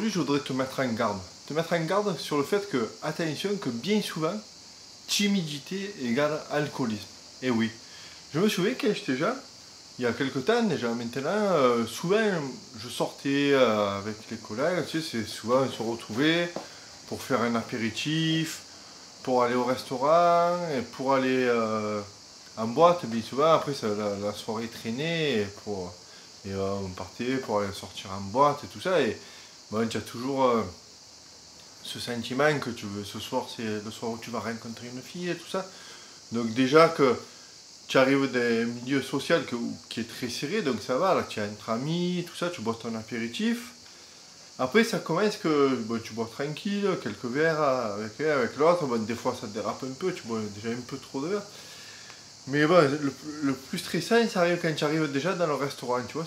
aujourd'hui, je voudrais te mettre en garde. Te mettre en garde sur le fait que, attention, que bien souvent, timidité égale alcoolisme. Et oui, je me souviens quand j'étais jeune, il y a quelques temps déjà maintenant, souvent je sortais avec les collègues, tu sais, c'est souvent on se retrouvait pour faire un apéritif, pour aller au restaurant, et pour aller en boîte, bien souvent, après la soirée traînait, et on partait pour aller sortir en boîte et tout ça, et bon, tu as toujours ce sentiment que tu veux, ce soir c'est le soir où tu vas rencontrer une fille et tout ça. Donc déjà que tu arrives d'un milieu social qui est très serré, donc ça va, là tu es entre amis, tout ça, tu bois ton apéritif. Après ça commence que bon, tu bois tranquille, quelques verres avec l'autre, bon, des fois ça te dérape un peu, tu bois déjà un peu trop de verres. Mais bon, le plus stressant, ça arrive quand tu arrives déjà dans le restaurant, tu vois,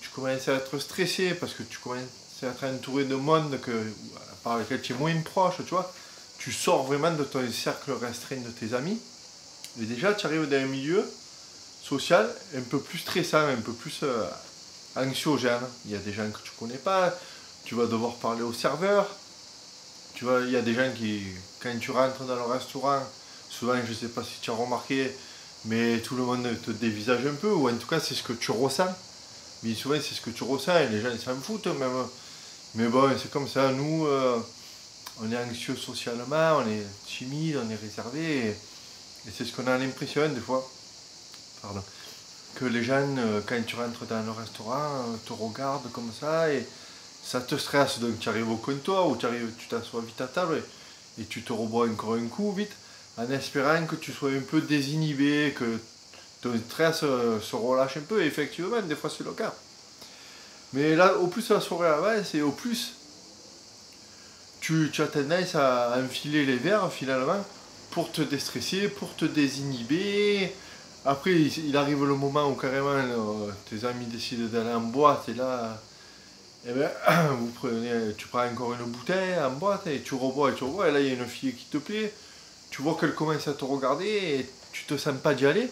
tu commences à être stressé parce que tu commences à être entouré de monde par lequel tu es moins proche, tu vois. Tu sors vraiment de ton cercle restreint de tes amis. Et déjà, tu arrives dans un milieu social un peu plus stressant, un peu plus anxiogène. Il y a des gens que tu ne connais pas, tu vas devoir parler au serveur. Tu vois, il y a des gens qui, quand tu rentres dans le restaurant, souvent, je ne sais pas si tu as remarqué, mais tout le monde te dévisage un peu, ou en tout cas, c'est ce que tu ressens. Mais souvent, c'est ce que tu ressens, et les gens s'en foutent même. Mais bon, c'est comme ça, nous, on est anxieux socialement, on est timide, on est réservé, et c'est ce qu'on a l'impression des fois, pardon, que les gens, quand tu rentres dans le restaurant, te regardent comme ça, et ça te stresse. Donc tu arrives au comptoir, ou tu t'assois vite à table, et tu te rebois encore un coup vite, en espérant que tu sois un peu désinhibé, que ton stress se relâche un peu, et effectivement, des fois c'est le cas. Mais là, au plus la soirée avance, et au plus tu as tendance à enfiler les verres finalement pour te déstresser, pour te désinhiber. Après, il arrive le moment où carrément tes amis décident d'aller en boîte, et là, eh ben, tu prends encore une bouteille en boîte, et tu rebois, et là il y a une fille qui te plaît, tu vois qu'elle commence à te regarder, et tu te sens pas d'y aller.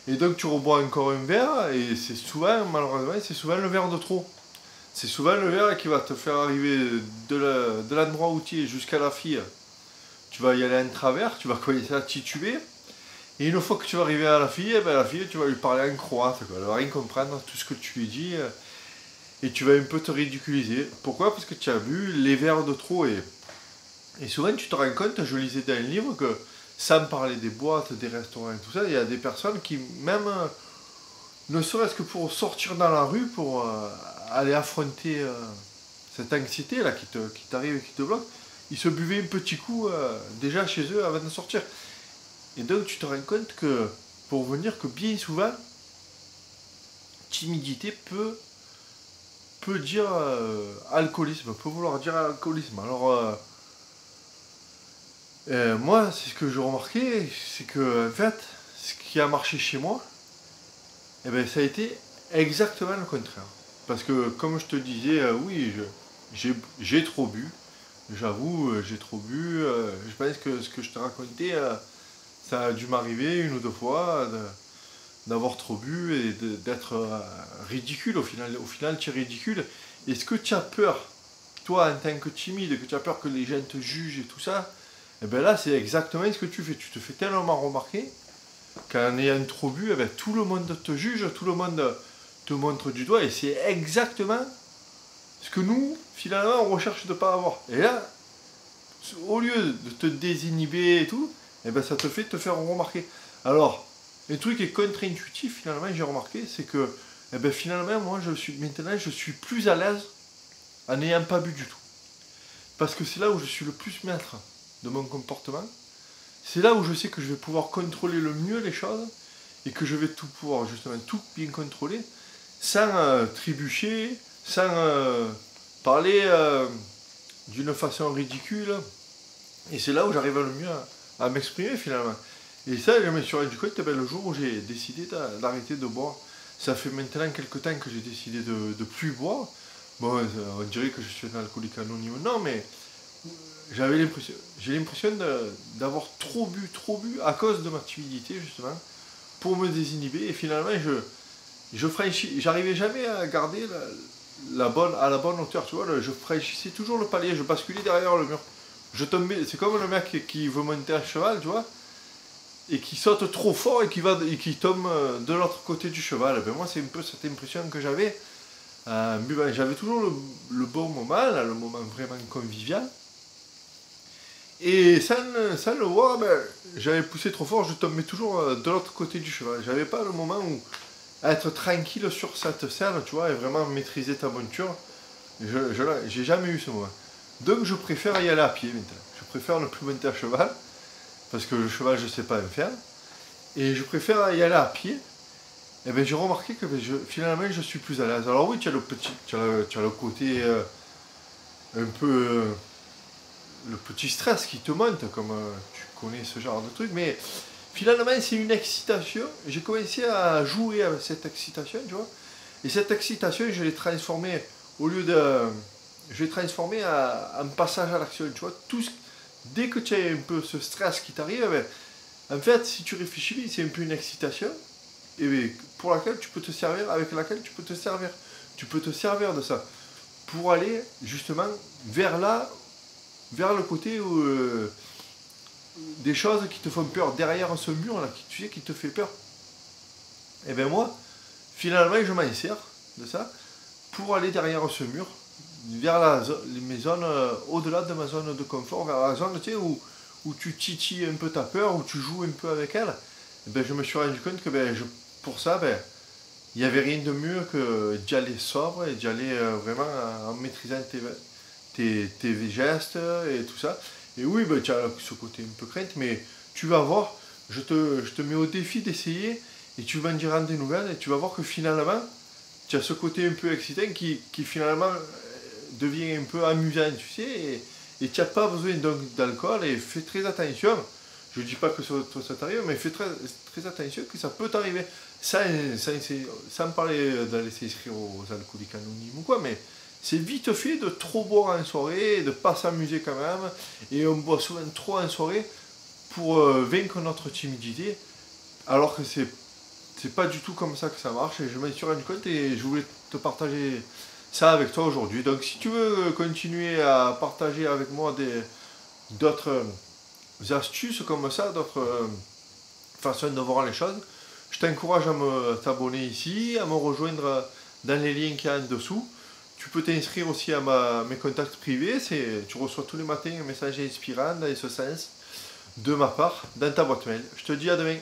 Et donc tu rebois encore un verre, et c'est souvent, malheureusement, c'est souvent le verre de trop. C'est souvent le verre qui va te faire arriver de l'endroit où tu es jusqu'à la fille. Tu vas y aller en travers, tu vas commencer à tituber. Et une fois que tu vas arriver à la fille, eh ben la fille, tu vas lui parler en croate, quoi. Elle va rien comprendre tout ce que tu lui dis. Et tu vas un peu te ridiculiser. Pourquoi? Parce que tu as bu les verres de trop. Et souvent, tu te rends compte, je lisais dans un livre, que sans parler des boîtes, des restaurants et tout ça, il y a des personnes qui, même ne serait-ce que pour sortir dans la rue, pour aller affronter cette anxiété là qui t'arrive et qui te bloque, ils se buvaient un petit coup déjà chez eux avant de sortir. Et donc tu te rends compte que, pour venir, que bien souvent, timidité peut dire alcoolisme, peut vouloir dire alcoolisme. Alors moi, c'est ce que j'ai remarqué, c'est que en fait, ce qui a marché chez moi, eh ben, ça a été exactement le contraire. Parce que, comme je te disais, oui, j'ai trop bu. J'avoue, j'ai trop bu. Je pense que ce que je te racontais, ça a dû m'arriver une ou deux fois d'avoir trop bu et d'être ridicule. Au final, tu es ridicule. Est-ce que tu as peur, toi, en tant que timide, que tu as peur que les gens te jugent et tout ça? Et bien là, c'est exactement ce que tu fais. Tu te fais tellement remarquer qu'en ayant trop bu, eh bien, tout le monde te juge, tout le monde te montre du doigt, et c'est exactement ce que nous, finalement, on recherche de ne pas avoir. Et là, au lieu de te désinhiber et tout, eh ben, ça te fait te faire remarquer. Alors, le truc qui est contre-intuitif, finalement, j'ai remarqué, c'est que eh ben, finalement, moi, maintenant, je suis plus à l'aise en n'ayant pas bu du tout. Parce que c'est là où je suis le plus maître de mon comportement. C'est là où je sais que je vais pouvoir contrôler le mieux les choses, et que je vais tout pouvoir, justement, tout bien contrôler, sans trébucher, sans parler d'une façon ridicule. Et c'est là où j'arrive le mieux à m'exprimer, finalement. Et ça, je me suis rendu compte le jour où j'ai décidé d'arrêter de boire. Ça fait maintenant quelques temps que j'ai décidé de plus boire. Bon, on dirait que je suis un alcoolique anonyme. Non, mais j'ai l'impression d'avoir trop bu à cause de ma timidité, justement, pour me désinhiber. Et finalement, j'arrivais jamais à garder à la bonne hauteur, tu vois, je franchissais toujours le palier, je basculais derrière le mur. Je tombais, c'est comme le mec qui veut monter à cheval, tu vois, et qui saute trop fort et qui tombe de l'autre côté du cheval. Et ben moi, c'est un peu cette impression que j'avais. Mais ben, j'avais toujours le bon moment, là, le moment vraiment convivial. Et sans le voir, ben, j'avais poussé trop fort, je tombais toujours de l'autre côté du cheval. J'avais pas le moment où être tranquille sur cette scène, tu vois, et vraiment maîtriser ta monture. J'ai jamais eu ce moment. Donc je préfère y aller à pied maintenant. Je préfère ne plus monter à cheval, parce que le cheval, je sais pas en faire. Et je préfère y aller à pied. Et ben j'ai remarqué que finalement je suis plus à l'aise. Alors oui, tu as le côté un peu le petit stress qui te monte, comme tu connais ce genre de truc, mais finalement c'est une excitation. J'ai commencé à jouer avec cette excitation, tu vois. Et cette excitation, je l'ai transformée, au lieu de... Je l'ai transformée en passage à l'action, tu vois. Dès que tu as un peu ce stress qui t'arrive, ben, en fait, si tu réfléchis, c'est un peu une excitation et pour laquelle tu peux te servir, avec laquelle tu peux te servir. Tu peux te servir de ça pour aller justement vers le côté où des choses qui te font peur derrière ce mur là, tu sais, qui te fait peur. Et ben moi, finalement, je m'en sers de ça pour aller derrière ce mur, vers mes zones, au-delà de ma zone de confort, vers la zone, tu sais, où tu titilles un peu ta peur, où tu joues un peu avec elle. Et ben je me suis rendu compte que pour ça, il n'y avait rien de mieux que d'y aller sobre et d'y aller vraiment en maîtrisant tes gestes et tout ça. Et oui, tu as ce côté un peu crainte, mais tu vas voir, je te mets au défi d'essayer et tu vas me dire des nouvelles et tu vas voir que finalement, tu as ce côté un peu excitant qui finalement devient un peu amusant, tu sais, et tu n'as pas besoin d'alcool et fais très attention. Je ne dis pas que ça t'arrive, mais fais très, très attention que ça peut t'arriver. Sans parler d'aller s'inscrire aux alcooliques anonymes ou quoi, mais c'est vite fait de trop boire en soirée, de pas s'amuser quand même, et on boit souvent trop en soirée pour vaincre notre timidité, alors que c'est pas du tout comme ça que ça marche, et je m'en suis rendu compte et je voulais te partager ça avec toi aujourd'hui. Donc si tu veux continuer à partager avec moi d'autres astuces comme ça, d'autres façons de voir les choses, je t'encourage à t'abonner ici, à me rejoindre dans les liens qu'il y a en dessous. Tu peux t'inscrire aussi à mes contacts privés, tu reçois tous les matins un message inspirant dans ce sens de ma part dans ta boîte mail. Je te dis à demain.